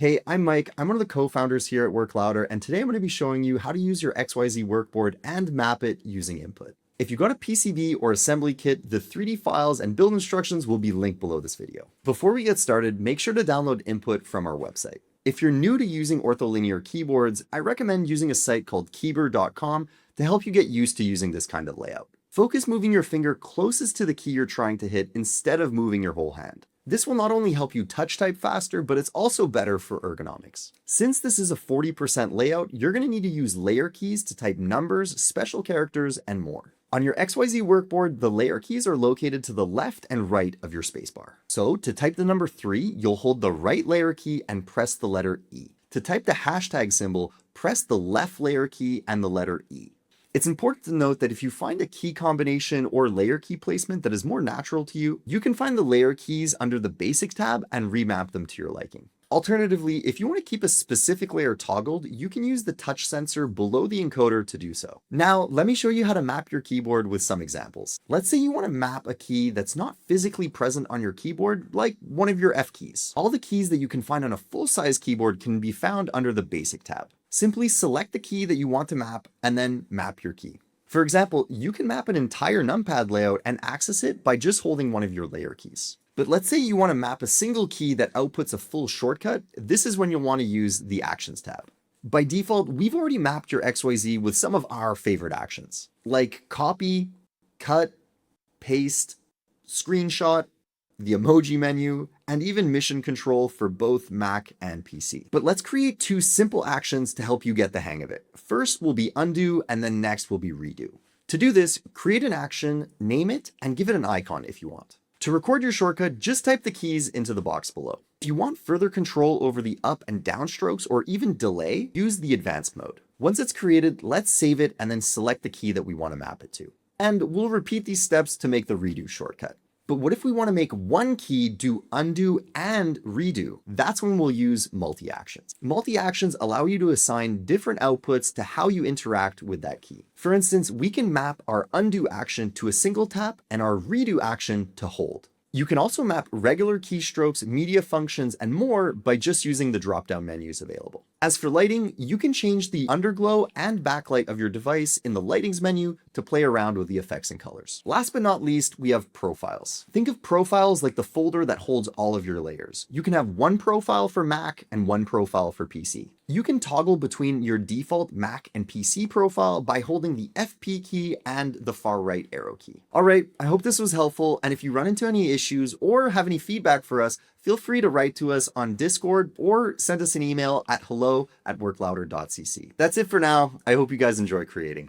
Hey, I'm Mike. I'm one of the co-founders here at Work Louder, and today I'm going to be showing you how to use your XYZ workboard and map it using input. If you've got a PCB or assembly kit, the 3D files and build instructions will be linked below this video. Before we get started, make sure to download input from our website. If you're new to using ortholinear keyboards, I recommend using a site called keyboard.com to help you get used to using this kind of layout. Focus moving your finger closest to the key you're trying to hit instead of moving your whole hand. This will not only help you touch type faster, but it's also better for ergonomics. Since this is a 40% layout, you're going to need to use layer keys to type numbers, special characters, and more. On your XYZ workboard, the layer keys are located to the left and right of your spacebar. So to type the number 3, you'll hold the right layer key and press the letter E. To type the hashtag symbol, press the left layer key and the letter E. It's important to note that if you find a key combination or layer key placement that is more natural to you, you can find the layer keys under the Basic tab and remap them to your liking. Alternatively, if you want to keep a specific layer toggled, you can use the touch sensor below the encoder to do so. Now, let me show you how to map your keyboard with some examples. Let's say you want to map a key that's not physically present on your keyboard, like one of your F keys. All the keys that you can find on a full-size keyboard can be found under the Basic tab. Simply select the key that you want to map and then map your key. For example, you can map an entire numpad layout and access it by just holding one of your layer keys. But let's say you want to map a single key that outputs a full shortcut. This is when you'll want to use the Actions tab. By default, we've already mapped your XYZ with some of our favorite actions, like copy, cut, paste, screenshot, the emoji menu, and even mission control for both Mac and PC. But let's create 2 simple actions to help you get the hang of it. First will be undo, and then next will be redo. To do this, create an action, name it, and give it an icon if you want. To record your shortcut, just type the keys into the box below. If you want further control over the up and down strokes or even delay, use the advanced mode. Once it's created, let's save it and then select the key that we want to map it to. And we'll repeat these steps to make the redo shortcut. But what if we want to make one key do undo and redo? That's when we'll use multi-actions. Multi-actions allow you to assign different outputs to how you interact with that key. For instance, we can map our undo action to a single tap and our redo action to hold. You can also map regular keystrokes, media functions, and more by just using the drop-down menus available. As for lighting, you can change the underglow and backlight of your device in the Lightings menu to play around with the effects and colors. Last but not least, we have profiles. Think of profiles like the folder that holds all of your layers. You can have one profile for Mac and one profile for PC. You can toggle between your default Mac and PC profile by holding the FP key and the far right arrow key. All right, I hope this was helpful, and if you run into any issues or have any feedback for us, feel free to write to us on Discord or send us an email at hello@worklouder.cc. That's it for now. I hope you guys enjoy creating.